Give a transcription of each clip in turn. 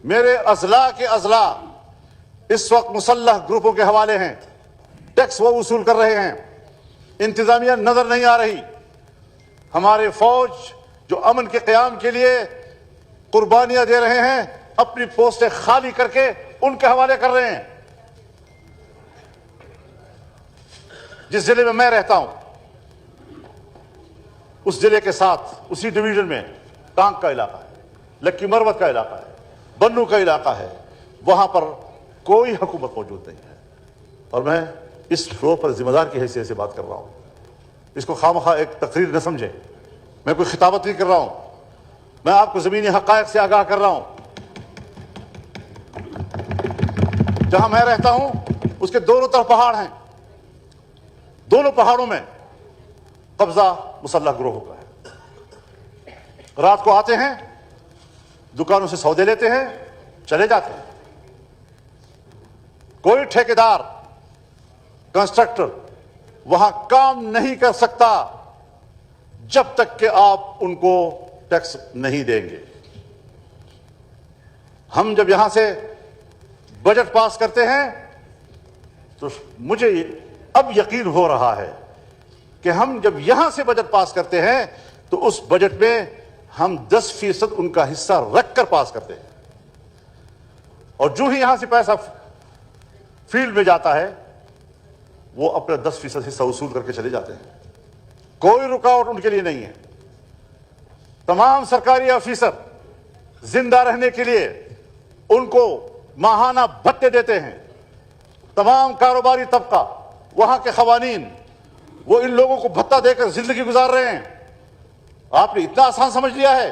میرے اضلاع کے اضلاع اس وقت مسلح گروپوں کے حوالے ہیں، ٹیکس وہ وصول کر رہے ہیں، انتظامیہ نظر نہیں آ رہی، ہمارے فوج جو امن کے قیام کے لیے قربانیاں دے رہے ہیں اپنی پوسٹیں خالی کر کے ان کے حوالے کر رہے ہیں۔ جس ضلع میں میں رہتا ہوں اس ضلع کے ساتھ اسی ڈویژن میں ٹانک کا علاقہ ہے، لکی مروت کا علاقہ ہے، بنو کا علاقہ ہے، وہاں پر کوئی حکومت موجود نہیں ہے، اور میں اس فلور پر ذمہ دار کی حیثیت سے بات کر رہا ہوں۔ اس کو خواہ ایک تقریر نہ سمجھیں، میں کوئی خطابت نہیں کر رہا ہوں، میں آپ کو زمینی حقائق سے آگاہ کر رہا ہوں۔ جہاں میں رہتا ہوں اس کے دونوں طرف پہاڑ ہیں، دونوں پہاڑوں میں قبضہ مسلح گروہوں کا ہے۔ رات کو آتے ہیں، دکانوں سے سودے لیتے ہیں، چلے جاتے ہیں۔ کوئی ٹھیکیدار، کنسٹرکٹر وہاں کام نہیں کر سکتا جب تک کہ آپ ان کو ٹیکس نہیں دیں گے۔ ہم جب یہاں سے بجٹ پاس کرتے ہیں تو مجھے اب یقین ہو رہا ہے کہ ہم جب یہاں سے بجٹ پاس کرتے ہیں تو اس بجٹ میں ہم 10% ان کا حصہ رکھ کر پاس کرتے ہیں، اور جو ہی یہاں سے پیسہ فیلڈ میں جاتا ہے وہ اپنا 10% حصہ وصول کر کے چلے جاتے ہیں۔ کوئی رکاوٹ ان کے لیے نہیں ہے۔ تمام سرکاری آفیسر زندہ رہنے کے لیے ان کو ماہانہ بھتے دیتے ہیں۔ تمام کاروباری طبقہ، وہاں کے قوانین، وہ ان لوگوں کو بھتہ دے کر زندگی گزار رہے ہیں۔ آپ نے اتنا آسان سمجھ لیا ہے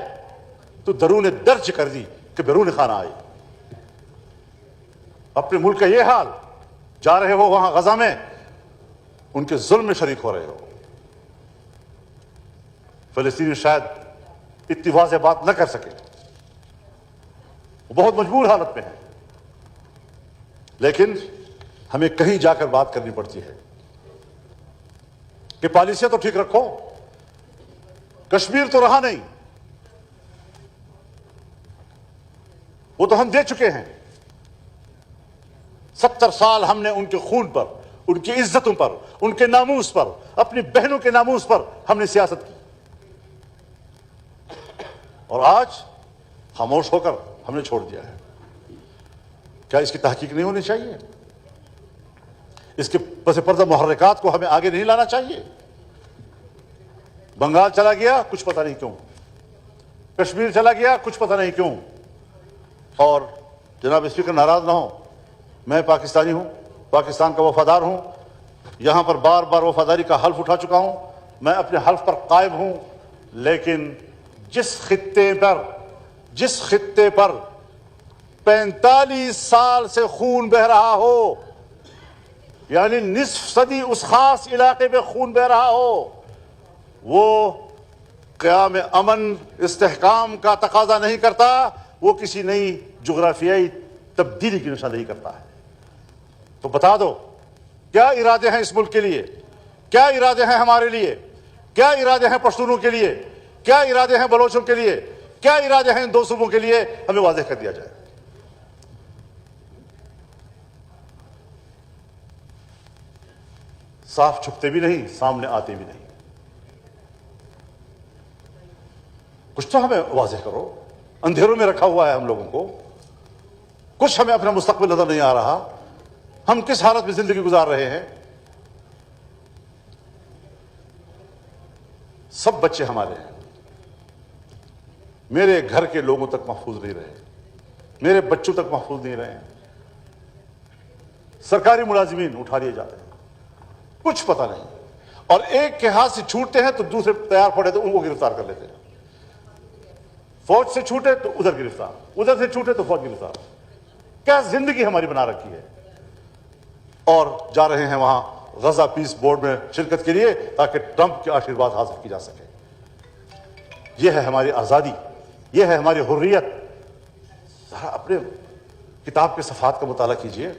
تو درون درج کر دی کہ بیرون خانہ آئے۔ اپنے ملک کا یہ حال، جا رہے ہو وہاں غزہ میں، ان کے ظلم میں شریک ہو رہے ہو۔ فلسطینی شاید اتنی واضح بات نہ کر سکے، وہ بہت مجبور حالت میں ہے، لیکن ہمیں کہیں جا کر بات کرنی پڑتی ہے کہ پالیسیاں تو ٹھیک رکھو، کشمیر تو رہا نہیں، وہ تو ہم دے چکے ہیں۔ 70 سال ہم نے ان کے خون پر، ان کی عزتوں پر، ان کے ناموس پر، اپنی بہنوں کے ناموس پر ہم نے سیاست کی، اور آج خاموش ہو کر ہم نے چھوڑ دیا ہے۔ کیا اس کی تحقیق نہیں ہونی چاہیے؟ اس کے پس پردہ محرکات کو ہمیں آگے نہیں لانا چاہیے؟ بنگال چلا گیا کچھ پتہ نہیں کیوں، کشمیر چلا گیا کچھ پتہ نہیں کیوں، اور جناب اسپیکر ناراض نہ ہوں، میں پاکستانی ہوں، پاکستان کا وفادار ہوں، یہاں پر بار بار وفاداری کا حلف اٹھا چکا ہوں، میں اپنے حلف پر قائم ہوں، لیکن جس خطے پر 45 سال سے خون بہ رہا ہو، یعنی نصف صدی اس خاص علاقے میں خون بہ رہا ہو، وہ قیام امن استحکام کا تقاضا نہیں کرتا، وہ کسی نئی جغرافیائی تبدیلی کی نشاندہی کرتا ہے۔ تو بتا دو کیا ارادے ہیں اس ملک کے لیے، کیا ارادے ہیں ہمارے لیے، کیا ارادے ہیں پشتونوں کے لیے، کیا ارادے ہیں بلوچوں کے لیے، کیا ارادے ہیں ان دو صوبوں کے لیے، ہمیں واضح کر دیا جائے۔ صاف چھپتے بھی نہیں، سامنے آتے بھی نہیں، کچھ تو ہمیں واضح کرو۔ اندھیروں میں رکھا ہوا ہے ہم لوگوں کو، کچھ ہمیں اپنا مستقبل نظر نہیں آ رہا، ہم کس حالت میں زندگی گزار رہے ہیں۔ سب بچے ہمارے ہیں، میرے گھر کے لوگوں تک محفوظ نہیں رہے، میرے بچوں تک محفوظ نہیں رہے، سرکاری ملازمین اٹھا لیے جاتے ہیں، کچھ پتہ نہیں، اور ایک کے ہاتھ سے چھوٹتے ہیں تو دوسرے تیار پڑے تو ان کو گرفتار کر لیتے ہیں۔ فوج سے چھوٹے تو ادھر گرفتار، ادھر سے چھوٹے تو فوج گرفتار۔ کیا زندگی ہماری بنا رکھی ہے؟ اور جا رہے ہیں وہاں غزہ پیس بورڈ میں شرکت کے لیے تاکہ ٹرمپ کے آشیرواد حاصل کی جا سکے۔ یہ ہے ہماری آزادی، یہ ہے ہماری حریت۔ ذرا اپنے کتاب کے صفحات کا مطالعہ کیجئے۔